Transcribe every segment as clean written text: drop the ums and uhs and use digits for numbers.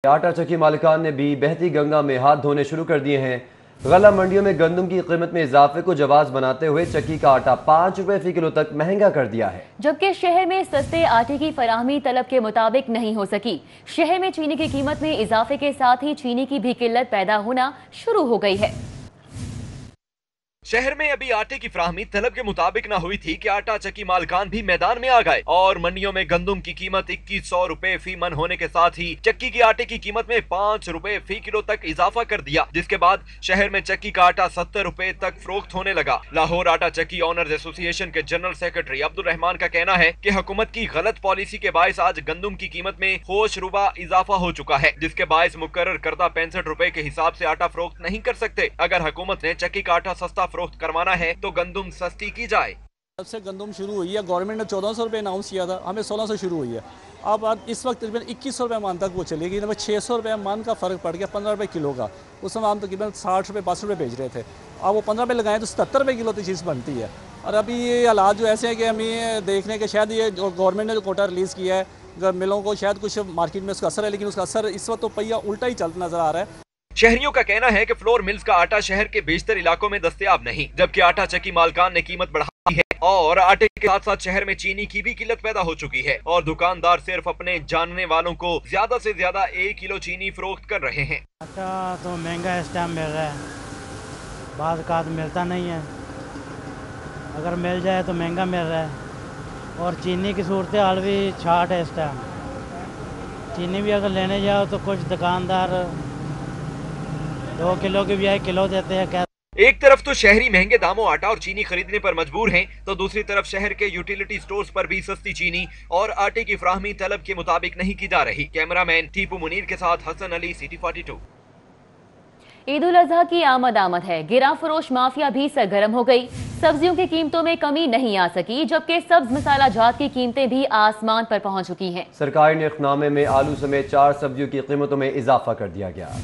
आटा चक्की मालिकान ने भी बहती गंगा में हाथ धोने शुरू कर दिए हैं। गला मंडियों में गंदम की कीमत में इजाफे को जवाब बनाते हुए चक्की का आटा 5 रुपए फी किलो तक महंगा कर दिया है। जबकि शहर में सस्ते आटे की फराहमी तलब के मुताबिक नहीं हो सकी। शहर में चीनी की कीमत में इजाफे के साथ ही चीनी की भी किल्लत पैदा होना शुरू हो गई है। शहर में अभी आटे की फराहमी तलब के मुताबिक न हुई थी कि आटा चक्की मालकान भी मैदान में आ गए और मंडियों में गंदम की कीमत 2100 रुपए फी मन होने के साथ ही चक्की की आटे की कीमत में 5 रुपए फी किलो तक इजाफा कर दिया, जिसके बाद शहर में चक्की का आटा 70 रुपए तक फरोख्त होने लगा। लाहौर आटा चक्की ऑनर्स एसोसिएशन के जनरल सेक्रेटरी अब्दुल रहमान का कहना है कि हुकूमत की गलत पॉलिसी के बायस आज गंदम की कीमत में होश रुबा इजाफा हो चुका है, जिसके बायस मुकर्रर करदा 65 रुपए के हिसाब से आटा फरोख्त नहीं कर सकते। अगर हुकूमत ने चक्की का आटा सस्ता फरोख्त करवाना है तो गंदम सस्ती की जाए। जब से गंदम शुरू हुई है, गवर्नमेंट ने 1400 रुपये अनाउंस किया था, हमें 1600 शुरू हुई है। अब इस वक्त तकरीबन 2100 रुपये मान तक वो चलेगी। 600 रुपये मान का फ़र्क पड़ गया 15 रुपये किलो का। उस समय हम तकरीबन 60 रुपये 62 रुपये बेच रहे थे। अब वो 15 रुपये लगाएं तो 77 रुपये किलो तो चीज़ बनती है। और अभी ये हालात जो ऐसे हैं कि हमें देखने के शायद ये जो गवर्नमेंट ने जो कोटा रिलीज़ किया है मिलों को, शायद कुछ मार्केट में उसका असर है, लेकिन उसका असर इस वक्त तो पहिया उल्टा ही चलता नज़र आ रहा है। शहरियों का कहना है कि फ्लोर मिल्स का आटा शहर के बेशतर इलाकों में दस्तयाब नहीं, जबकि आटा चक्की मालकान ने कीमत बढ़ाई है और आटे के साथ साथ शहर में चीनी की भी किल्लत पैदा हो चुकी है और दुकानदार सिर्फ अपने जानने वालों को ज्यादा से ज्यादा 1 किलो चीनी फरोख्त कर रहे हैं। आटा तो महंगा इस टाइम मिल रहा है, बाद का मिलता नहीं है, अगर मिल जाए तो महंगा मिल रहा है। और चीनी की सूरत हाल भी छाट है इस टाइम। चीनी भी अगर लेने जाओ तो कुछ दुकानदार 2 किलो की बजाय किलो देते हैं। एक तरफ तो शहरी महंगे दामों आटा और चीनी खरीदने पर मजबूर हैं, तो दूसरी तरफ शहर के यूटिलिटी स्टोर्स पर भी सस्ती चीनी और आटे की फराहमी तलब के मुताबिक नहीं की जा रही। कैमरामैन टीपू मुनीर के साथ हसन अली, सिटी 42। ईद उल अजहा की आमद है। गिरा फरोश माफिया भी सरगर्म हो गई। सब्जियों की कीमतों में कमी नहीं आ सकी, जबकि सब्ज मसाला जात की कीमतें भी आसमान पर पहुंच चुकी हैं। सरकारी निर्खनामे में आलू समेत 4 सब्जियों की कीमतों में इजाफा कर दिया गया।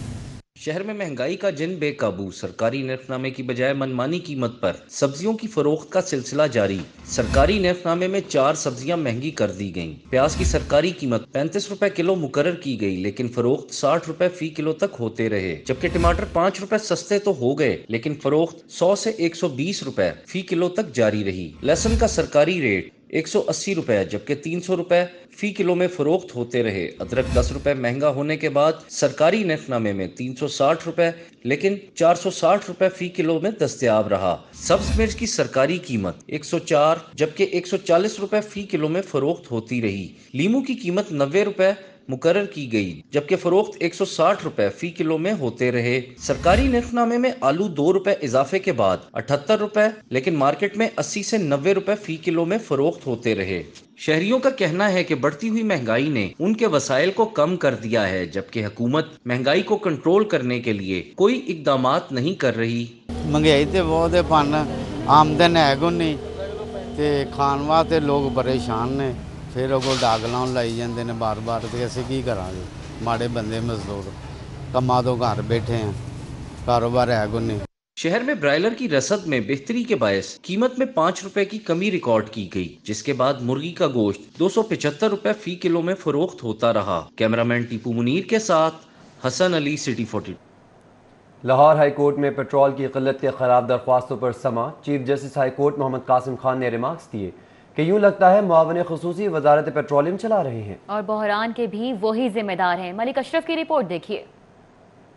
शहर में महंगाई का जिन बेकाबू, सरकारी निर्खनामे की बजाय मनमानी कीमत पर सब्जियों की फरोख्त का सिलसिला जारी। सरकारी निर्खनामे में 4 सब्जियां महंगी कर दी गईं। प्याज की सरकारी कीमत 35 रुपए किलो मुकर्रर की गई, लेकिन फरोख्त 60 रुपए फी किलो तक होते रहे। जबकि टमाटर 5 रुपए सस्ते तो हो गए, लेकिन फरोख्त 100 से 120 रुपए फी किलो तक जारी रही। लहसुन का सरकारी रेट 180 रुपए जबकि 300 रुपए फी किलो में फरोख्त होते रहे। अदरक 10 रुपए महंगा होने के बाद सरकारी निर्खनामे में 360 रुपए लेकिन 460 रुपए फी किलो में दस्तयाब रहा। सब्ज मिर्च की सरकारी कीमत 104 जबकि 140 रुपए फी किलो में फरोख्त होती रही। लीमू की कीमत 90 रुपए मुकर्रर की गई, जबकि फरोख्त 160 रुपए फी किलो में होते रहे। सरकारी निर्खनामे में आलू 2 रुपए इजाफे के बाद 78 रुपए लेकिन मार्केट में 80 से 90 रुपए फी किलो में फरोख्त होते रहे। शहरियों का कहना है कि बढ़ती हुई महंगाई ने उनके वसाइल को कम कर दिया है, जबकि हुकूमत महंगाई को कंट्रोल करने के लिए कोई इकदामात नहीं कर रही। महंगाई तो बहुत है, पन आमदन है को नहीं ते खान वास्ते लोग परेशान ने, फिर वो दाग लाउन लाई जाते हैं बार बार। तो असीं की करांगे, माड़े बंदे मजदूर कमा तो घर बैठे हैं, कारोबार है को नहीं। शहर में ब्रायलर की रसद में बेहतरी के बायस कीमत में 5 रुपए की कमी रिकॉर्ड की गई, जिसके बाद मुर्गी का गोश्त 275 रुपए फी किलो में फरोख्त होता रहा। कैमरामैन टीपू मुनीर के साथ Hasan Ali, city 42। Lahore high court में पेट्रोल की किल्लत के खिलाफ दरख्वास्तों पर Samaa. Chief justice high court Mohammad Qasim Khan ने रिमार्क्स दिए कि यूं लगता है मुआविन खुसूसी वजारत पेट्रोलियम चला रहे हैं और बहरान के भी वही जिम्मेदार हैं। मलिक अशरफ की रिपोर्ट देखिए।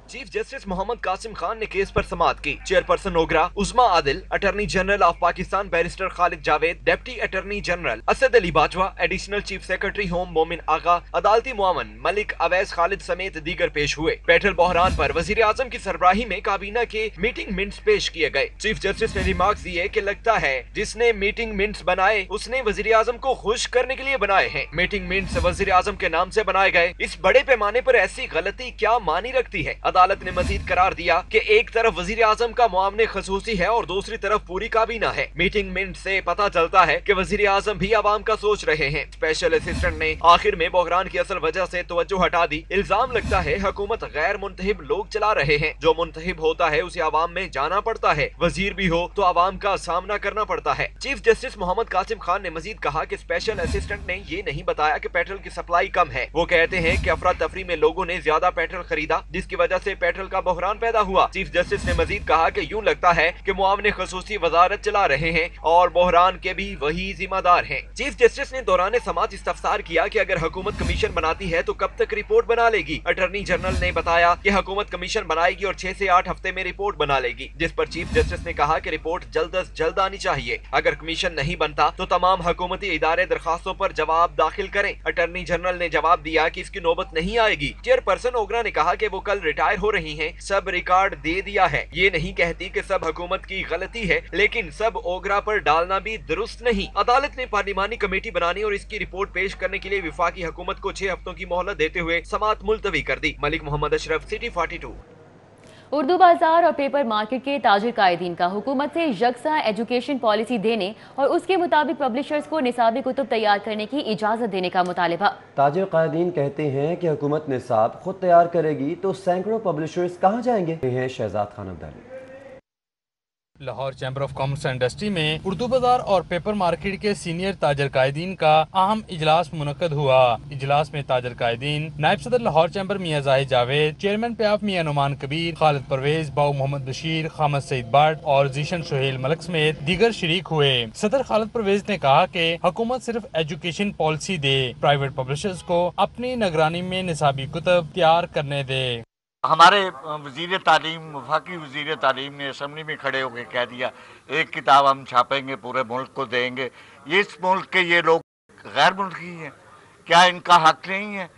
चीफ जस्टिस मोहम्मद कासिम खान ने केस पर समाअत की। Chairperson OGRA Uzma Adil, attorney general of Pakistan barrister Khalid Javed, deputy attorney general Asad Ali Bajwa, additional chief secretary home Momin Agha, अदालती मुआवन मलिक अवैस खालिद समेत दीगर पेश हुए। पेट्रोल बहरान पर वजीर आजम की सरबराही में काबीना के मीटिंग मिनट्स पेश किए गए। चीफ जस्टिस ने रिमार्क्स दिए कि लगता है जिसने मीटिंग मिनट्स बनाए उसने वजीर आजम को खुश करने के लिए बनाए हैं। मीटिंग मिनट्स वजीर आजम के नाम से बनाए गए। इस बड़े पैमाने पर ऐसी गलती क्या मानी रखती है? अदालत ने मजीद करार दिया कि एक तरफ वजीर आजम का मुआवने खसूसी है और दूसरी तरफ पूरी काबीना है। मीटिंग मिनट से पता चलता है कि वजीर आजम भी आवाम का सोच रहे हैं। स्पेशल असिस्टेंट ने आखिर में बहरान की असल वजह से तवज्जो हटा दी। इल्जाम लगता है हुकूमत गैर मुंतहिब लोग चला रहे हैं। जो मुंतहिब होता है उसे आवाम में जाना पड़ता है। वजीर भी हो तो आवाम का सामना करना पड़ता है। चीफ जस्टिस मोहम्मद कासिम खान ने मजीद कहा कि स्पेशल असिस्टेंट ने ये नहीं बताया कि पेट्रोल की सप्लाई कम है। वो कहते हैं कि अफरा तफरी में लोगों ने ज्यादा पेट्रोल खरीदा, जिसकी वजह से पेट्रोल का बहरान पैदा हुआ। चीफ जस्टिस ने मजीद कहा कि यूं लगता है कि मुआवने खसूसी वजारत चला रहे हैं और बहरान के भी वही जिम्मेदार हैं। चीफ जस्टिस ने दौरान समात इस्तफसार किया कि अगर हुकूमत कमीशन बनाती है तो कब तक रिपोर्ट बना लेगी। अटॉर्नी जनरल ने बताया कि हुकूमत कमीशन बनाएगी और 6 से 8 हफ्ते में रिपोर्ट बना लेगी, जिस पर चीफ जस्टिस ने कहा कि रिपोर्ट जल्द अज जल्द आनी चाहिए। अगर कमीशन नहीं बनता तो तमाम हुकूमती इदारे दरखास्तों पर जवाब दाखिल करें। अटॉर्नी जनरल ने जवाब दिया कि इसकी नौबत नहीं आएगी। चेयरपर्सन ओगरा ने कहा कि वो कल रिटायर हो रही हैं, सब रिकॉर्ड दे दिया है। ये नहीं कहती कि सब हुकूमत की गलती है, लेकिन सब ओगरा पर डालना भी दुरुस्त नहीं। अदालत ने पार्लिमानी कमेटी बनाने और इसकी रिपोर्ट पेश करने के लिए विफाकी हुकूमत को 6 हफ्तों की मोहलत देते हुए समात मुलतवी कर दी। मलिक मोहम्मद अशरफ, सिटी 42। उर्दू बाजार और पेपर मार्केट के ताजिर कायदीन का हुकूमत से यकसा एजुकेशन पॉलिसी देने और उसके मुताबिक पब्लिशर्स को निसाबी कुतुब तैयार करने की इजाज़त देने का मुतालिबा। ताजिर कायदीन कहते हैं कि हुकूमत निसाब खुद तैयार करेगी तो सैकड़ों पब्लिशर्स कहाँ जाएंगे। ये हैं Shahzad Khan Abdali. Lahore chamber of commerce and industry में उर्दू बाजार और पेपर मार्केट के सीनियर ताजर कायदीन का अहम इजलास मुनक्कद हुआ। इजलास में ताजर कायदीन नायब सदर लाहौर चैम्बर मियां जाहिद जावेद, चेयरमैन प्याफ मियां नुमान कबीर, खालिद परवेज, बाऊ मोहम्मद बशीर, खामद सईद बट और जीशन सोहेल मलक समेत दीगर शरीक हुए। सदर खालिद परवेज ने कहा कि हुकूमत सिर्फ एजुकेशन पॉलिसी दे, प्राइवेट पब्लिशर्स को अपनी निगरानी में निसाबी कुतब तैयार करने दे। हमारे वज़ीर तालीम, वफाकी वज़ीर तालीम ने असम्बली में खड़े होकर कह दिया एक किताब हम छापेंगे, पूरे मुल्क को देंगे। ये इस मुल्क के ये लोग गैर मुल्की हैं, क्या इनका हक नहीं है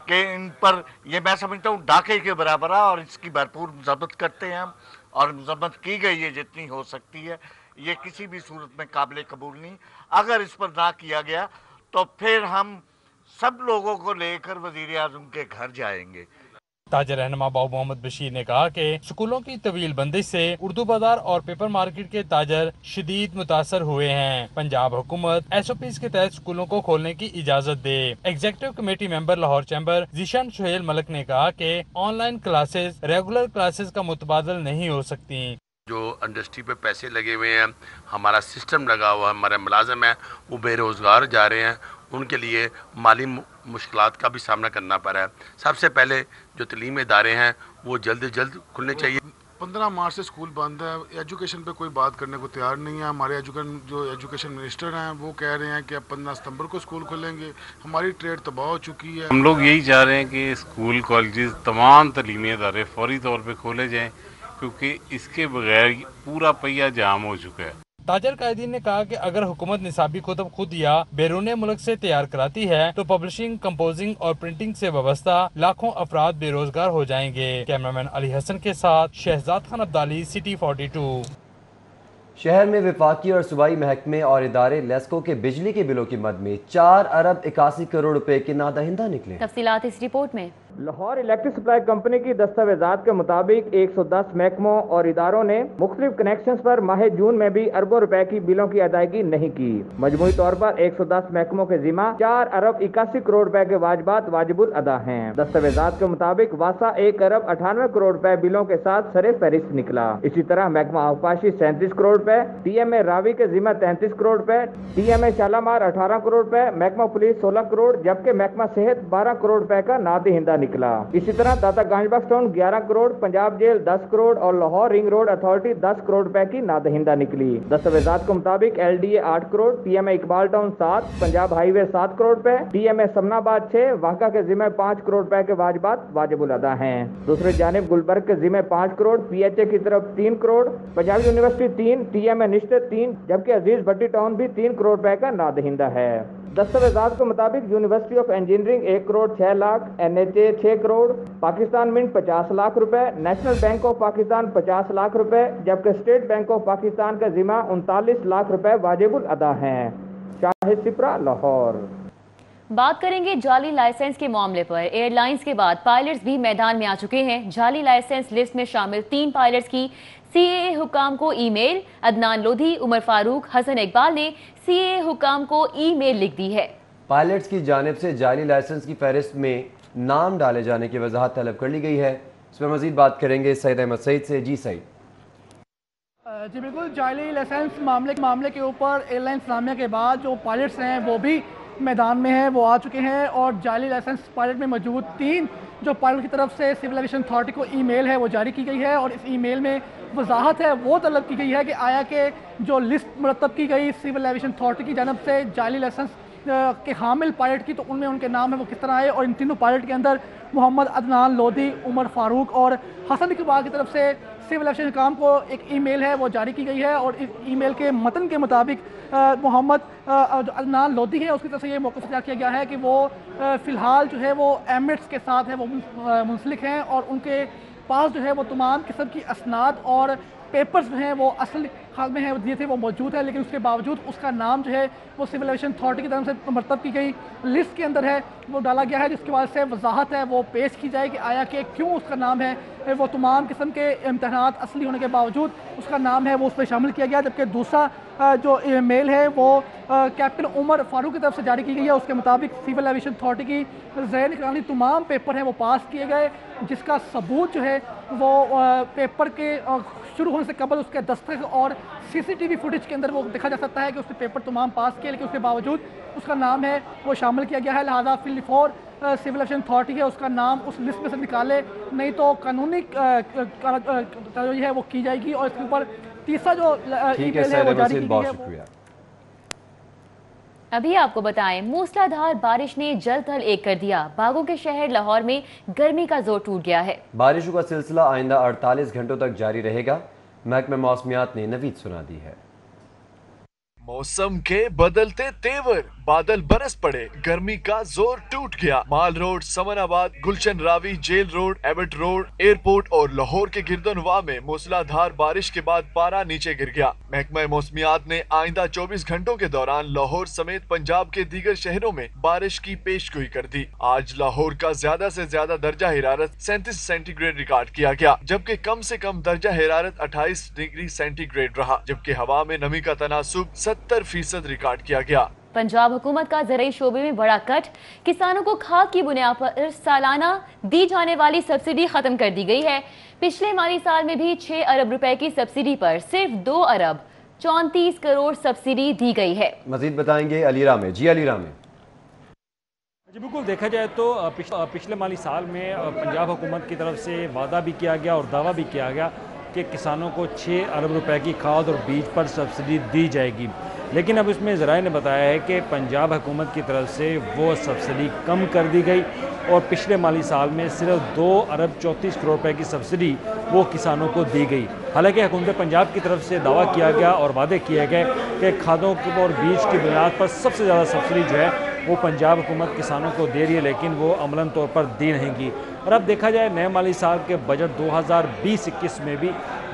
कि इन पर, ये मैं समझता हूँ डाके के बराबर है और इसकी भरपूर मजम्मत करते हैं हम, और मजम्मत की गई है जितनी हो सकती है। ये किसी भी सूरत में काबिल कबूल नहीं। अगर इस पर ना किया गया तो फिर हम सब लोगों को लेकर वज़ीर आज़म के घर जाएंगे। ताजर रहनुमा बाऊ मोहम्मद बशीर ने कहा कि स्कूलों की तवील बंदिश से उर्दू बाजार और पेपर मार्केट के ताजर शदीद मुतासर हुए हैं। पंजाब हुकूमत SOPs के तहत स्कूलों को खोलने की इजाजत दे। Executive committee member Lahore chamber Zeeshan Sohail Malik ने कहा कि ऑनलाइन क्लासेस रेगुलर क्लासेस का मुतबादल नहीं हो सकती। जो इंडस्ट्री पे पैसे लगे हुए हैं, हमारा सिस्टम लगा हुआ है, हमारे मुलाजिम हैं वो बेरोज़गार जा रहे हैं, उनके लिए माली मुश्किलात का भी सामना करना पड़ा है। सबसे पहले जो तलीमी इदारे हैं वो जल्द से जल्द खुलने चाहिए। 15 मार्च से स्कूल बंद है, एजुकेशन पे कोई बात करने को तैयार नहीं है। हमारे एजुकेशन मिनिस्टर हैं वो कह रहे हैं कि अब 15 सितंबर को स्कूल खुलेंगे। हमारी ट्रेड तबाह हो चुकी है। हम लोग यही चाह रहे हैं कि स्कूल कॉलेजेस तमाम तलीमी इदारे फौरी तौर पर खोले जाएँ, क्योंकि इसके बगैर पूरा पहिया जाम हो चुका है। ताजर कायदीन ने कहा कि अगर हुकूमत निसाबी कुतुब खुद या बैरून मुल्क से तैयार कराती है तो पब्लिशिंग, कंपोजिंग और प्रिंटिंग से वाबस्ता लाखों अफराद बेरोजगार हो जाएंगे। कैमरामैन अली हसन के साथ शहजाद खान अब्दाली, सिटी 42। शहर में विफाकी और सूबाई महकमे और इदारे लेस्को के बिजली के बिलों की मद में 4 अरब 81 करोड़ रुपए के नादहिंदा निकले। तफसीलात इस रिपोर्ट में। लाहौर इलेक्ट्रिक सप्लाई कंपनी की दस्तावेजात के मुताबिक 110 महकमों और इदारों ने मुख्तलिफ कनेक्शन पर माह जून में भी अरबों रुपए की बिलों की अदायगी नहीं की। मजमूई तौर पर 110 महकमों के जिम्मा 4 अरब 81 करोड़ रुपए के वाजिबात वाजिबुल अदा हैं। दस्तावेजात के मुताबिक वासा 1 अरब 98 करोड़ रुपए बिलों के साथ सरे फहरिस्त निकला। इसी तरह महकमा अवकाशी 37 करोड़ रुपए, TMA रावी के जिम्मा 33 करोड़ रुपए, TMA शालामार 18 करोड़ रुपए, महकमा पुलिस 16 करोड़, जबकि महकमा सेहत 12 करोड़ रुपए का नादहिंदा निकला। इसी तरह दाता गांजबाग टाउन 11 करोड़, पंजाब जेल 10 करोड़ और Lahore ring road authority 10 crore रुपए की नादहिंदा निकली। दस्तावेजात के मुताबिक LDA 8 crore, TMA Iqbal town 7, Punjab highway 7 crore रुपए, TMA समनाबाद 6, वाका के जिम्मे 5 करोड़ रुपए के वाजिबात वाजिबुल अदा हैं। दूसरी जानिब गुलबर्ग के जिम्मे 5 करोड़, PHA की तरफ 3 करोड़, पंजाब यूनिवर्सिटी 3, TMA निश्चित 3, जबकि अजीज भट्टी टाउन भी 3 करोड़ रुपए का नादहिंदा है। दस्तावेजात के मुताबिक university of engineering 1 crore 6 lakh, NHA 6 crore, Pakistan mint 50 lakh रुपए, national bank of Pakistan 50 lakh रुपए, जबकि स्टेट बैंक ऑफ पाकिस्तान का जिम्मा 39 लाख रुपए वाजिबुल अदा हैं। शाहिद सिपरा, लाहौर। बात करेंगे जाली लाइसेंस के मामले पर। एयरलाइंस के बाद पायलट्स भी मैदान में आ चुके हैं। जाली लाइसेंस लिस्ट में शामिल 3 पायलट्स की सीएए हुकाम को ईमेल। अदनान लोधी, उमर फारूक, हसन इकबाल ने सीएए हुकाम को ईमेल लिख दी है। पायलट्स की जानिब से जाली लाइसेंस की फहरिस्त में नाम डाले जाने की वजाहत तलब कर ली गई है। इस पर मजीद बात करेंगे सईद अहमद सईद से। जी सईद। जी बिल्कुल, जाली लाइसेंस मामले के ऊपर एयरलाइंस नामिया के बाद जो पायलट्स हैं वो भी मैदान में हैं, वो आ चुके हैं। और जाली लाइसेंस पायलट में मौजूद 3 जो पायलट की तरफ से सिविल एविएशन अथॉरिटी को ईमेल है वो जारी की गई है। और इस ईमेल में वजाहत है वो तलब की गई है कि आया कि जो लिस्ट मुरतब की गई सिविल एविएशन अथॉरिटी की जानब से जाली लाइसेंस के हामिल पायलट की, तो उनमें उनके नाम है वो किस तरह आए। और इन तीनों पायलट के अंदर मोहम्मद अदनान लोधी, उमर फारूक और हसन इकबाल की तरफ से सिविल एविएशन हुकाम को एक ईमेल है वो जारी की गई है। और इस ईमेल के मतन के मुताबिक मोहम्मद अदनान लोधी है उसकी तरफ से ये मौक़िफ़ इख्तियार किया गया है कि वो फ़िलहाल जो है वो एमिरेट्स के साथ है वो मुंसलिक हैं और उनके पास जो है वो तमाम किस्म की असनाद और पेपर्स जो हैं वो असल हाल में है दिए थे वो मौजूद है। लेकिन उसके बावजूद उसका नाम जो है वो सिविल एविएशन अथॉरिटी की तरफ से मरतब की गई लिस्ट के अंदर है वो डाला गया है, जिसके बाद से वजाहत है वो पेश की जाए कि आया कि क्यों उसका नाम है वो तमाम किस्म के इम्तहानात असली होने के बावजूद उसका नाम है वो उस पर शामिल किया गया। जबकि दूसरा जो मेल है वो कैप्टन उमर फारूक की तरफ से जारी की गई है। उसके मुताबिक सिविल एविएशन अथॉरिटी की ज़ैर निगरानी तमाम पेपर हैं वो पास किए गए, जिसका सबूत जो है वो पेपर के शुरू होने से कबल उसके दस्तखत और सीसीटीवी फुटेज के अंदर वो देखा जा सकता है कि उसने पेपर तमाम पास किए, लेकिन उसके बावजूद उसका नाम है वो शामिल किया गया है। लिहाजा फिलफोर सिविल एविएशन अथॉरिटी है उसका नाम उस लिस्ट में से निकाले, नहीं तो कानूनी कार्रवाई है वो की जाएगी। और इसके ऊपर तीसरा जो ईमेल है वो जारी की गई है। अभी आपको बताएं, मूसलाधार बारिश ने जल थल एक कर दिया। बागों के शहर लाहौर में गर्मी का जोर टूट गया है। बारिशों का सिलसिला आइंदा 48 घंटों तक जारी रहेगा, महकमे मौसमियात ने नवीद सुना दी है। मौसम के बदलते तेवर, बादल बरस पड़े, गर्मी का जोर टूट गया। Mall road, Samanabad, Gulshan Ravi, jail road, Abbott road, airport और लाहौर के गिरदनवा में मूसलाधार बारिश के बाद पारा नीचे गिर गया। महकमा मौसमियात ने आइंदा 24 घंटों के दौरान लाहौर समेत पंजाब के दीगर शहरों में बारिश की पेशगोई कर दी। आज लाहौर का ज्यादा से ज्यादा दर्जा हिरारत 37 सेंटीग्रेड रिकॉर्ड किया गया, जबकि कम से कम दर्जा हिरारत 28 डिग्री सेंटीग्रेड रहा, जबकि हवा में नमी का तनासुब 70% रिकॉर्ड किया गया। पंजाब हुकूमत का ज़राई शोबे में बड़ा कट, किसानों को खाद की बुनियाद पर सालाना दी जाने वाली सब्सिडी खत्म कर दी गई है। पिछले माली साल में भी 6 अरब रुपए की सब्सिडी पर सिर्फ 2 अरब 34 करोड़ सब्सिडी दी गई है। मजीद बताएंगे अलीरा में। जी अलीरा में। जी बिल्कुल, देखा जाए तो पिछले माली साल में पंजाब हुकूमत की तरफ से वादा भी किया गया और दावा भी किया गया कि किसानों को 6 अरब रुपए की खाद और बीज पर सब्सिडी दी जाएगी। लेकिन अब इसमें ज़राए ने बताया है कि पंजाब हुकूमत की तरफ से वो सब्सिडी कम कर दी गई और पिछले माली साल में सिर्फ 2 अरब 34 करोड़ रुपए की सब्सिडी वो किसानों को दी गई। हालांकि हुकूमत पंजाब की तरफ से दावा किया गया और वादे किए गए कि खादों और बीज की बुनियाद पर सबसे ज़्यादा सब्सिडी जो है वो पंजाब हुकूमत किसानों को दे रही है, लेकिन वो अमलन तौर पर दी नहीं गई। और अब देखा जाए नए माली साल के बजट 2020-21 में भी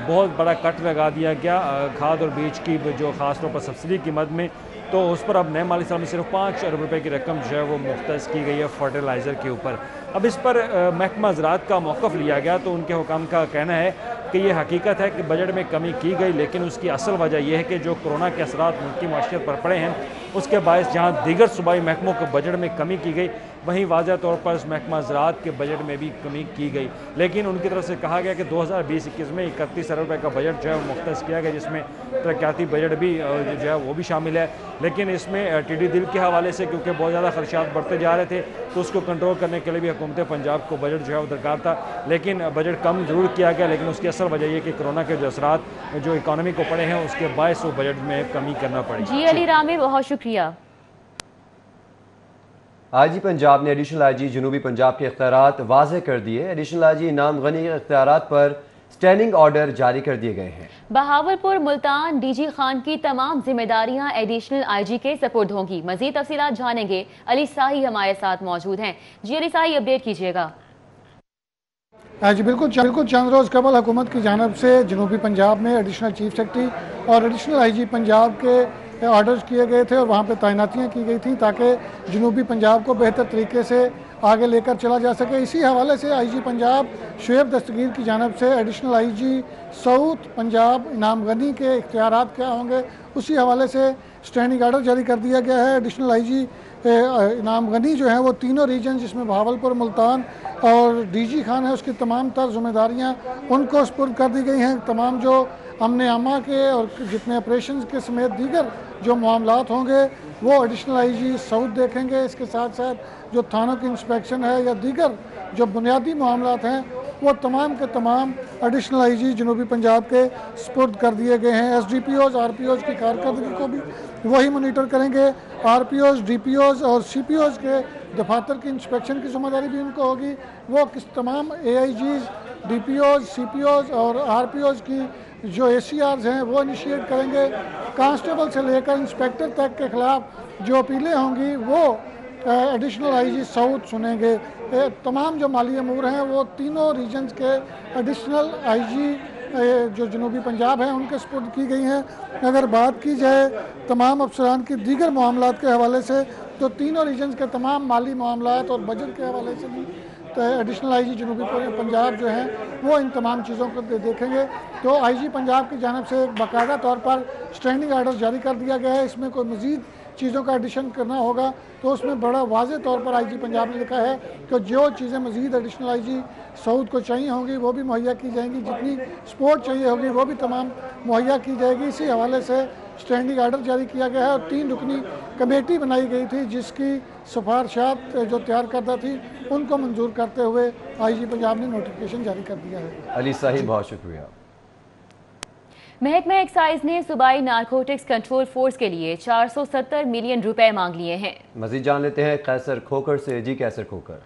बहुत बड़ा कट लगा दिया गया खाद और बीज की जो ख़ास तौर पर सब्सिडी की मद में, तो उस पर अब नए माली साल में सिर्फ 5 अरब रुपए की रकम जो है वो मुख्तस की गई है फर्टिलाइज़र के ऊपर। अब इस पर महकमा ज़राअत का मौक़िफ़ लिया गया तो उनके हुकाम का कहना है कि ये हकीकत है कि बजट में कमी की गई, लेकिन उसकी असल वजह यह है कि जो कोरोना के असरात मुल्की माशियत पर पड़े हैं उसके बायस जहाँ दीगर सूबाई महकमों के बजट में कमी की गई, वहीं वाज़ह तौर पर इस महकमा ज़राअत के बजट में भी कमी की गई। लेकिन उनकी तरफ से कहा गया कि 2020-21 में 31 अरब रुपये का बजट जो है वो मुख्तस किया गया, जिसमें तरक्याती बजट भी जो है वो भी शामिल है। लेकिन इसमें टिड्डी दिल के हवाले से क्योंकि बहुत ज़्यादा खर्चात बढ़ते जा रहे थे तो उसको कंट्रोल करने के लिए भी हुकूमत पंजाब को बजट जो है वो दरकार था, लेकिन बजट कम ज़रूर किया गया। लेकिन उसकी असल वजह यह कि कोरोना के जो असरात जो इकानमी को पड़े हैं उसके बायस वो बजट में कमी करना पड़ी। जी अली रामे, बहुत शुक्रिया। आईजी पंजाब ने एडिशनल आईजी जनूबी पंजाब के इख्तियारात वाज़ेह कर दिए। एडिशनल आईजी इनाम गनी के इख्तियारात पर स्टैंडिंग ऑर्डर जारी कर दिए गए हैं। बहावलपुर मुल्तान डीजी खान की तमाम जिम्मेदारियां एडिशनल आईजी के सपुर्द होंगी। मजीद तफसीलात जानेंगे, अली साही हमारे साथ मौजूद हैं। जी अली साही, अपडेट कीजिएगा। जी बिल्कुल चंद रोज़ कबल हुकूमत की जानब से जनूबी पंजाब में एडिशनल चीफ सेक्रेटरी और एडिशनल आईजी पंजाब के ऑर्डर्स किए गए थे और वहाँ पे तैनातियाँ की गई थी ताकि जनूबी पंजाब को बेहतर तरीके से आगे लेकर चला जा सके। इसी हवाले से आईजी पंजाब शुएब दस्तगीर की जानिब से एडिशनल आईजी साउथ पंजाब इनाम गनी के इख्तियारात क्या होंगे उसी हवाले से स्टैंडिंग आर्डर जारी कर दिया गया है। एडिशनल आईजी इनाम गनी जो है वो तीनों रीजन जिसमें भावलपुर, मुल्तान और डीजी खान है उसकी तमाम तर जिम्मेदारियाँ उनको सुपुर्द कर दी गई हैं। तमाम जो अमन आमा के और जितने ऑपरेशन के समेत दीगर जो मामलात होंगे वो एडिशनल आईजी साउथ देखेंगे। इसके साथ साथ जो थानों की इंस्पेक्शन है या दीगर जो बुनियादी मामलात हैं वो तमाम के तमाम एडिशनल आईजी जनूबी पंजाब के सुपुर्द कर दिए गए हैं। एसडीपीओज, आरपीओज की कारकर्दगी को भी वही मोनीटर करेंगे। आरपीओज, डीपीओज और सीपीओज के दफातर की इंस्पेक्शन की जिम्मेदारी भी उनको होगी। वो किस तमाम एआईजीज, डीपीओज, सीपीओज और आरपीओज की जो एसीआर्स हैं वो इनिशिएट करेंगे। कांस्टेबल से लेकर इंस्पेक्टर तक के खिलाफ जो अपीलें होंगी वो एडिशनल आईजी साउथ सुनेंगे। तमाम जो माली अमूर हैं वो तीनों रीजन्स के एडिशनल आईजी जो जनूबी पंजाब हैं उनके सुपुर्द की गई हैं। अगर बात की जाए तमाम अफसरान की दीगर मामलात के हवाले से तो तीनों रीजन्स के तमाम माली मामलात और बजट के हवाले से भी तो एडिशनल आईजी जनूबी पंजाब जो हैं वो इन तमाम चीज़ों को देखेंगे। तो आईजी पंजाब की जानिब से बाकायदा तौर पर स्टैंडिंग आर्डर जारी कर दिया गया है। इसमें कोई मज़ीद चीज़ों का एडिशन करना होगा तो उसमें बड़ा वाज़े तौर पर आईजी पंजाब ने लिखा है कि जो चीज़ें मज़ीद एडिशनल आईजी साउथ को चाहिए होंगी वो भी मुहैया की जाएंगी, जितनी सपोर्ट चाहिए होगी वो भी तमाम मुहैया की जाएगी। इसी हवाले से स्टैंडिंग आर्डर जारी किया गया है और 3 रुकनी कमेटी बनाई गई थी जिसकी सिफारिशात जो तैयार करता थी उनको मंजूर करते हुए आईजी पंजाब ने नोटिफिकेशन जारी कर दिया है। अली साहिब बहुत शुक्रिया। महकमा एक्साइज ने सूबाई नारकोटिक्स कंट्रोल फोर्स के लिए 470 मिलियन रुपए मांग लिए हैं। मजीद जान लेते हैं कैसर खोकर से। जी कैसर खोकर।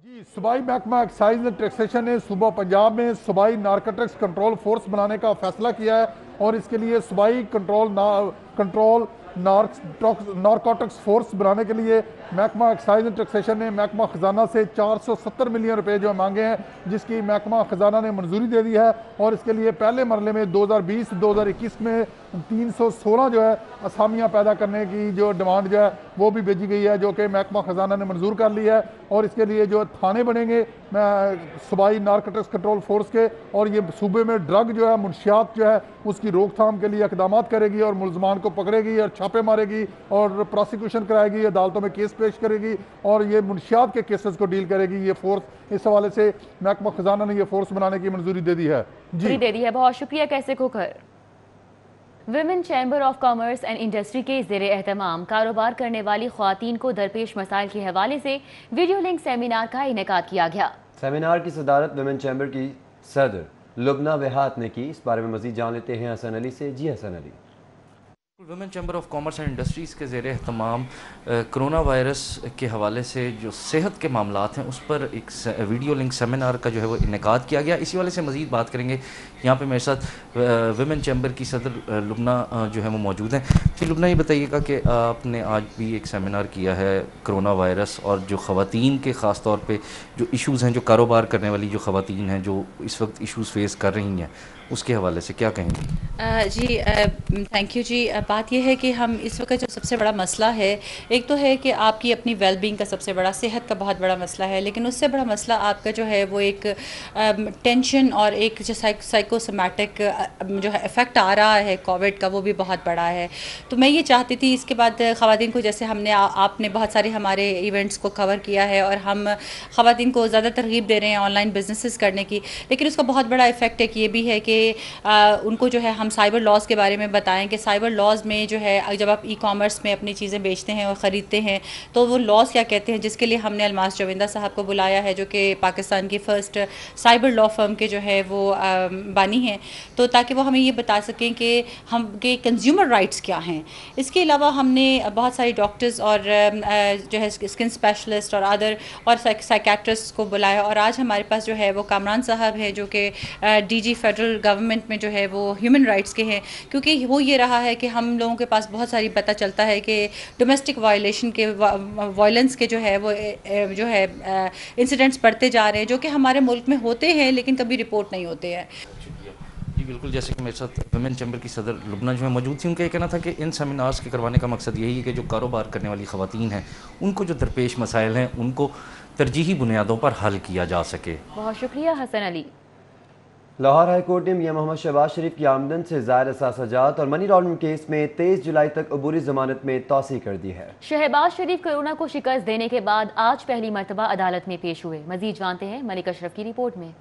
जी, सूबाई महकमा एक्साइज ने टैक्सेशन ने सूबा पंजाब में सूबाई नारकोटिक्स कंट्रोल फोर्स बनाने का फैसला किया है और इसके लिए सूबाई कंट्रोल नारकोटिक्स फोर्स बनाने के लिए महकमा एक्साइज एंड टैक्सेशन ने महकमा ख़जाना से 470 मिलियन रुपए जो मांगे हैं, जिसकी महकमा ख़जाना ने मंजूरी दे दी है। और इसके लिए पहले मरले में 2020-2021 में 316 जो है असामियाँ पैदा करने की जो डिमांड जो है वो भी भेजी गई है, जो कि महकमा ख़जाना ने मंजूर कर ली है। और इसके लिए जो थाने बनेंगे सूबाई नारकोटिक्स कंट्रोल फोर्स के, और ये सूबे में ड्रग जो है मुनशियात जो है उसकी रोकथाम के लिए इक़दाम करेगी और मुलजमान को पकड़ेगी और छापे मारेगी और प्रोसिक्यूशन कराएगी, अदालतों में केस पेश करेगी और ये मुनशियात के केसेस को डील करेगी। ये फोर्स इस हवाले से महकमा खजाना ने ये फोर्स बनाने की मंजूरी दे दी है। जी दे दी है, बहुत शुक्रिया कैसे Khokhar. Women chamber of commerce and industry के ज़ेरे एहतमाम कारोबार करने वाली ख्वातीन को दरपेश मसाइल के हवाले से वीडियो लिंक सेमिनार का इनेकाद किया गया। सेमिनार की सदारत विमेन चैम्बर की सदर लुबना वेहात ने की। इस बारे में मजीद जान लेते हैं हसन अली से। जी Hasan Ali. Women chamber of commerce and industries के ज़ेरे एहतमाम कोरोना वायरस के हवाले से जो सेहत के मामलात हैं उस पर एक वीडियो लिंक सेमिनार का जो है वो इनेकाद किया गया। इसी वाले से मज़ीद बात करेंगे। यहाँ पे मेरे साथ वुमेन चैम्बर की सदर लुबना जो है वो मौजूद हैं। तो लुबना ये बताइएगा कि आपने आज भी एक सेमिनार किया है कोरोना वायरस और जो ख़वातीन के ख़ास तौर पर जो इशूज़ हैं, जो कारोबार करने वाली जो ख़वातीन हैं जो इस वक्त इशूज़ फेस कर रही हैं, उसके हवाले से क्या कहेंगे? जी थैंक यू जी। बात यह है कि हम इस वक्त जो सबसे बड़ा मसला है, एक तो है कि आपकी अपनी वेलबींग का सबसे बड़ा, सेहत का बहुत बड़ा मसला है, लेकिन उससे बड़ा मसला आपका जो है वो एक टेंशन और एक जो साइकोसोमैटिक जो है इफ़ेक्ट आ रहा है कोविड का, वो भी बहुत बड़ा है। तो मैं ये चाहती थी इसके बाद ख़वातीन को, जैसे हमने आपने बहुत सारे हमारे इवेंट्स को कवर किया है और हम ख़वातीन को ज़्यादा तरगीब दे रहे हैं ऑनलाइन बिजनेसेस करने की, लेकिन उसका बहुत बड़ा इफ़ेक्ट एक ये भी है कि उनको जो है हम साइबर लॉज के बारे में बताएं कि साइबर लॉज में जो है जब आप ई-कॉमर्स में अपनी चीज़ें बेचते हैं और ख़रीदते हैं तो वो लॉज क्या कहते हैं, जिसके लिए हमने अलमास जविंदा साहब को बुलाया है जो कि पाकिस्तान की फ़र्स्ट साइबर लॉ फर्म के जो है वो बानी हैं, तो ताकि वो हमें ये बता सकें कि हम के कंज्यूमर राइट्स क्या हैं। इसके अलावा हमने बहुत सारे डॉक्टर्स और जो है स्किन स्पेशलिस्ट और अदर और साइकेट्रिस्ट को बुलाया, और आज हमारे पास जो है वो कामरान साहब हैं जो कि DG फेडरल गवर्नमेंट में जो है वो ह्यूमन राइट्स के हैं, क्योंकि वो ये रहा है कि हम लोगों के पास बहुत सारी पता चलता है कि डोमेस्टिक वायलेशन के वायलेंस के जो है वो जो है इंसिडेंट्स बढ़ते जा रहे हैं जो कि हमारे मुल्क में होते हैं लेकिन कभी रिपोर्ट नहीं होते हैं। बिल्कुल, जैसे कि मेरे साथ वुमेन चैम्बर की सदर लुबना जो है मौजूद थी, उनका ये कहना था कि इन सेमिनार्स के करवाने का मकसद यही है कि जो कारोबार करने वाली ख़वातीन हैं उनको जो दरपेश मसाइल हैं उनको तरजीही बुनियादों पर हल किया जा सके। बहुत शुक्रिया हसन अली। लाहौर हाई कोर्ट ने मियां मोहम्मद शहबाज शरीफ की आमदन से ज़ाहिर असासाजात और मनी लॉन्ड्रिंग केस में 23 जुलाई तक अबूरी जमानत में तौसी कर दी है। शहबाज शरीफ कोरोना को शिकस्त देने के बाद आज पहली मर्तबा अदालत में पेश हुए। मजीद जानते हैं मलिक अशरफ की रिपोर्ट में।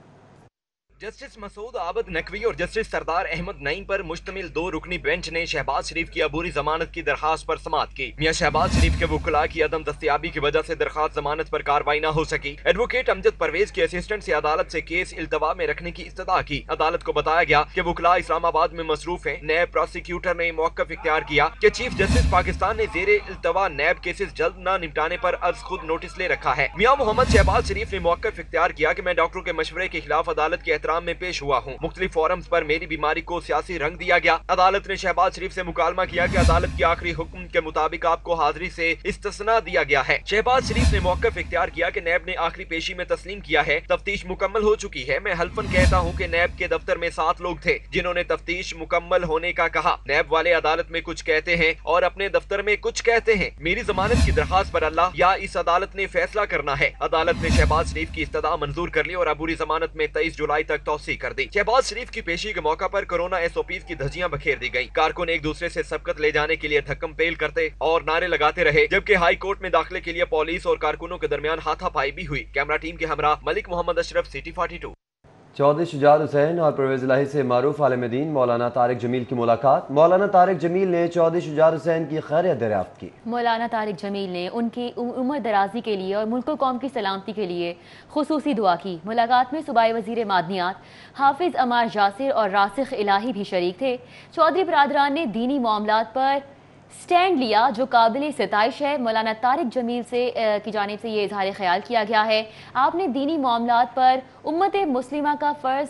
जस्टिस मसूद आबद नकवी और जस्टिस सरदार अहमद नईम पर मुश्तमिल 2 रुकनी बेंच ने शहबाज शरीफ की अबूरी जमानत की दरखास्त पर समाअत की। मियां शहबाज शरीफ के वुकला की अदम दस्तयाबी की वजह से दरखास्त जमानत पर कार्रवाई न हो सकी। एडवोकेट अमजद परवेज के असिस्टेंट से अदालत से केस इल्तवा में रखने की इस्तदा की। अदालत को बताया गया कि वुकला इस्लामाबाद में मसरूफ है। नैब प्रोसिक्यूटर ने मौकफ इख्तियार किया कि चीफ जस्टिस पाकिस्तान ने जेरे इल्तवा नैब केसेस जल्द न निपटाने पर अर्ज खुद नोटिस ले रखा है। मियां मोहम्मद शहबाज शरीफ ने मौकफ इख्तियार किया कि मैं डॉक्टरों के मशवरे के खिलाफ अदालत के एहतराम में पेश हुआ हूँ। मुख्तलिफ फोरम्स पर मेरी बीमारी को सियासी रंग दिया गया। अदालत ने शहबाज शरीफ से मुकालमा किया कि अदालत की आखिरी हुक्म के मुताबिक आपको हाजिरी से इस्तिस्ना दिया गया है। शहबाज शरीफ ने मौकफ इख्तियार किया कि नैब ने आखिरी पेशी में तस्लीम किया है तफ्तीश मुकम्मल हो चुकी है। मैं हल्फन कहता हूँ कि नैब के दफ्तर में 7 लोग थे जिन्होंने तफ्तीश मुकम्मल होने का कहा। नैब वाले अदालत में कुछ कहते हैं और अपने दफ्तर में कुछ कहते हैं। मेरी जमानत की दरखास्त पर अल्लाह या इस अदालत ने फैसला करना है। अदालत ने शहबाज शरीफ की इस्तदा मंजूर कर ली और अबूरी जमानत में 23 जुलाई तक तौसी कर दी। शहबाज शरीफ की पेशी के मौका पर कोरोना SOPs की धज्जियां बखेर दी गई। कारकुन एक दूसरे से सबकत ले जाने के लिए धक्कम पेल करते और नारे लगाते रहे, जबकि हाई कोर्ट में दाखिले के लिए पुलिस और कारकुनों के दरमियान हाथापाई भी हुई। कैमरा टीम के हमरा मलिक मोहम्मद अशरफ, सिटी 42। चौधरी शुजात हुसैन और परवेज इलाही से मारूफ आलिम दीन मौलाना तारिक जमील की मुलाकात। मौलाना तारिक जमील ने चौधरी शुजात हुसैन की खैरियत दरियाफ्त की। मौलाना तारिक जमील ने उनकी उम्र दराजी के लिए और मुल्क कौम की सलामती के लिए खुसूसी दुआ की। मुलाकात में सूबाई वजीर मादनियात हाफिज अमार जासिर और रासिख इलाही भी शरीक थे। चौधरी बरादरान ने दीनी मामलात पर स्टैंड लिया जो काबिल सिताइश है। मौलाना तारिक जमील की जानिब से ये इजहार ख्याल किया गया है, आपने दीनी मामलात पर उम्मत मुस्लिमा का फ़र्ज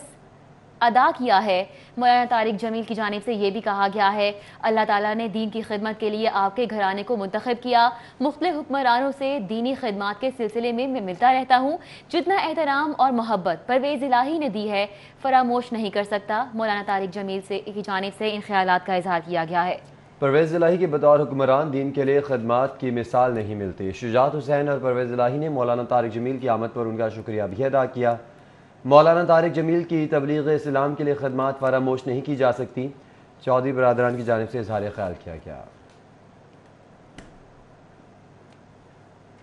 अदा किया है। मौलाना तारिक जमील की जानिब से ये भी कहा गया है, अल्लाह ताला ने दीन की खिदमत के लिए आपके घराने को मुंतखब किया। मुख्तलिफ हुक्मरानों से दीनी खिदमत के सिलसिले में मैं मिलता रहता हूँ। जितना एहतराम और मोहब्बत परवेज़ इलाही ने दी है फरामोश नहीं कर सकता। मौलाना तारिक जमील की जानिब से इन ख्यालात का इजहार किया गया है। परवेज़ इलाही के बतौर हुक्मरान दीन के लिए खदमात की मिसाल नहीं मिलती। शुजात हुसैन और परवेज़ इलाही ने मौलाना तारिक जमील की आमद पर उनका शुक्रिया भी अदा किया। मौलाना तारिक जमील की तबलीग इस्लाम के लिए खदमात फरामोश नहीं की जा सकती। चौधरी बरादरान की जानिब से इजहार ख्याल किया गया।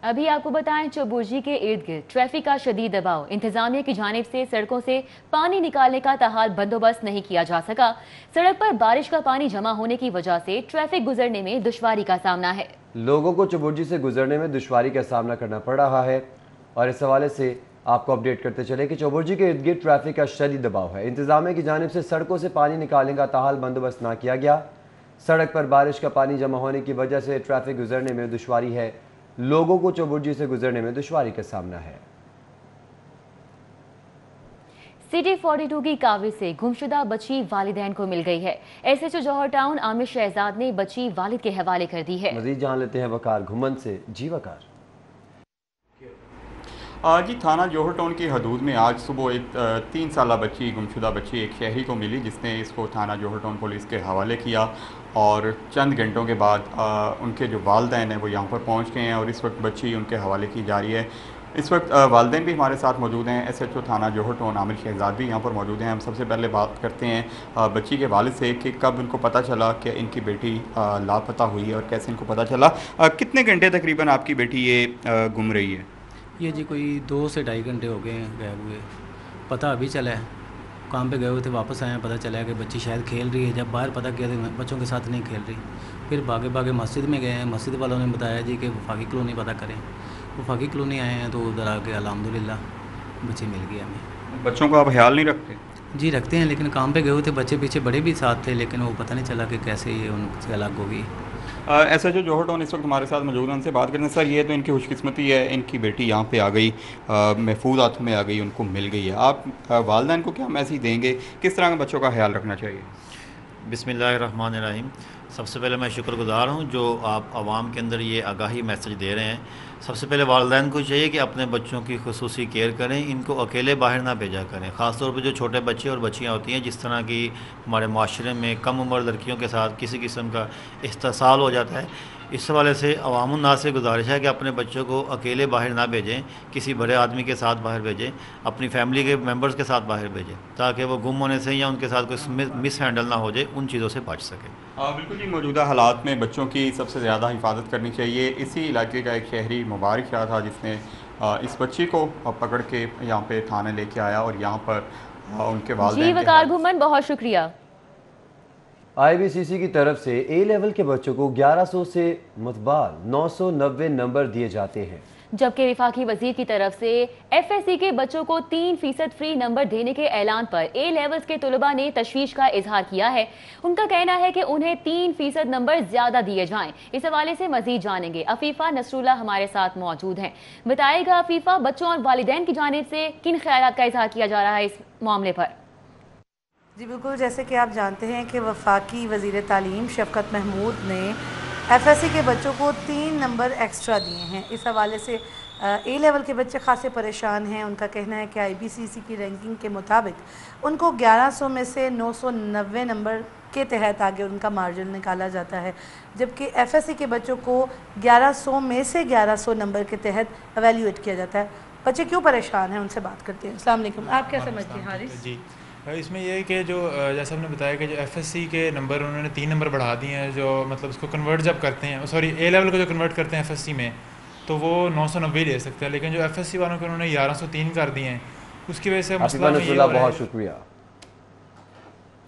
अभी आपको बताएं, चौबुर्जी के इर्द गिर्द ट्रैफिक का शदीद दबाव। इंतजामिया की जानिब से सड़कों से पानी निकालने का ताहाल बंदोबस्त नहीं किया जा सका। सड़क पर बारिश का पानी जमा होने की वजह से ट्रैफिक गुजरने में दुश्वारी का सामना है। लोगों को चौबुर्जी से गुजरने में दुश्वारी का सामना करना पड़ रहा है और इस हवाले से आपको अपडेट करते चले कि चौबुर्जी के इर्द गिर्द ट्रैफिक का शदीद दबाव है। इंतजामिया की जानिब से सड़कों से पानी निकालने का ताहाल बंदोबस्त ना किया गया। सड़क पर बारिश का पानी जमा होने की वजह से ट्रैफिक गुजरने में दुश्वारी है। लोगों को चौबुर्जी से गुजरने में दुश्वारी का सामना है। सिटी 42 की काविल से गुमशुदा बच्ची वालिदैन को मिल गई है। SHO जौहर टाउन आमिर शहजाद ने बच्ची वालिद के हवाले कर दी है। मजीद जान लेते हैं वकार घुमन से। जी वकार। जी, थाना जौहर टाउन की हदूद में आज सुबह एक 3 साला बच्ची, गुमशुदा बच्ची एक शहरी को मिली, जिसने इसको थाना जौहर टाउन पुलिस के हवाले किया और चंद घंटों के बाद उनके जो वालिदैन हैं वो यहाँ पर पहुँच गए हैं और इस वक्त बच्ची उनके हवाले की जा रही है। इस वक्त वालिदैन भी हमारे साथ मौजूद हैं। SHO थाना जौहर टाउन आमिर शहजाद भी यहाँ पर मौजूद हैं। हम सबसे पहले बात करते हैं बच्ची के वालिद से कि कब उनको पता चला कि इनकी बेटी लापता हुई है और कैसे इनको पता चला। कितने घंटे तकरीबन आपकी बेटी ये गुम रही है? ये जी कोई 2 से ढाई घंटे हो गए हैं गए हुए। पता अभी चला है, काम पे गए हुए थे, वापस आए हैं, पता चला है कि बच्ची शायद खेल रही है। जब बाहर पता किया तो बच्चों के साथ नहीं खेल रही। फिर भागे भागे मस्जिद में गए हैं। मस्जिद वालों ने बताया जी कि वफाकी कॉलोनी पता करें। वफाकी कॉलोनी आए हैं तो उधर आके अल्हम्दुलिल्लाह बच्ची मिल गई हमें। बच्चों का आप ख्याल नहीं रखते? जी रखते हैं, लेकिन काम पे गए हुए थे, बच्चे पीछे बड़े भी साथ थे, लेकिन वो पता नहीं चला कि कैसे ये उनसे अलग हो गई। SHO जौहर टाउन इस वक्त हमारे साथ मौजूद हैं, उनसे बात करते हैं। सर, ये तो इनकी खुशकिस्मती है, इनकी बेटी यहाँ पे आ गई, महफूज हाथों में आ गई, उनको मिल गई है। आप वालिदैन को क्या मैसेज देंगे, किस तरह के बच्चों का ख्याल रखना चाहिए? बिस्मिल्लाहिर्रहमानिर्रहीम। सबसे पहले मैं शुक्रगुजार हूँ जो आप आवाम के अंदर ये आगाही मैसेज दे रहे हैं। सबसे पहले वालिदैन को चाहिए कि अपने बच्चों की खुसूसी केयर करें, इनको अकेले बाहर ना भेजा करें। ख़ास तौर पे जो छोटे बच्चे और बच्चियाँ होती हैं, जिस तरह की हमारे माशरे में कम उम्र लड़कियों के साथ किसी किस्म का इस्तेसाल हो जाता है, इस हवाले से अवामुन्नास से गुजारिश है कि अपने बच्चों को अकेले बाहर ना भेजें, किसी बड़े आदमी के साथ बाहर भेजें, अपनी फैमिली के मेंबर्स के साथ बाहर भेजें, ताकि वो गुम होने से या उनके साथ कोई मिस हैंडल ना हो जाए, उन चीज़ों से बच सकें। बिल्कुल जी, मौजूदा हालात में बच्चों की सबसे ज़्यादा हिफाजत करनी चाहिए। इसी इलाके का एक शहरी मुबारक शाह था जिसने इस बच्ची को पकड़ के यहाँ पे थाने लेके आया और यहाँ पर उनके वालिदैन जी वकार भूमन, बहुत शुक्रिया। IBCC की तरफ से A लेवल के बच्चों को 1100 से मुतबाल 990 नंबर दिए जाते हैं, जबकि विफाकी वजीर की तरफ से FSC के बच्चों को 3% फ्री नंबर देने के ऐलान पर A लेवल्स के तलबा ने तशवीश का इजहार किया है। उनका कहना है कि उन्हें 3% नंबर ज्यादा दिए जाएं। इस हवाले से मजीद जानेंगे। अफीफा नसरुल्लाह हमारे साथ मौजूद हैं। बताएगा अफीफा, बच्चों और वालिदैन की जानिब से किन ख्यालात का इजहार किया जा रहा है इस मामले पर? जी बिल्कुल, जैसे कि आप जानते हैं कि वफाकी वज़ीर तालीम शफ़क़त महमूद ने FSC के बच्चों को 3 नंबर एक्स्ट्रा दिए हैं। इस हवाले से A लेवल के बच्चे खासे परेशान हैं। उनका कहना है कि IBCC की रैंकिंग के मुताबिक उनको 1100 में से 990 नंबर के तहत आगे उनका मार्जिन निकाला जाता है, जबकि FSC के बच्चों को 1100 में से 1100 नंबर के तहत एवेल्यूएट किया जाता है। बच्चे क्यों परेशान हैं, उनसे बात करते हैं। अस्सलाम वालेकुम, आप क्या समझते हैं हारिस? जी, इसमें यह है कि जो जैसे हमने बताया कि जो FSC के नंबर उन्होंने 3 नंबर बढ़ा दिए हैं, जो मतलब उसको कन्वर्ट जब करते हैं, सॉरी A लेवल को जो कन्वर्ट करते हैं FSC में, तो वो 990 ले सकते हैं, लेकिन जो FSC वालों के उन्होंने 1103 कर दिए हैं, उसकी वजह से मसला में ये हो रहा है। बहुत शुक्रिया।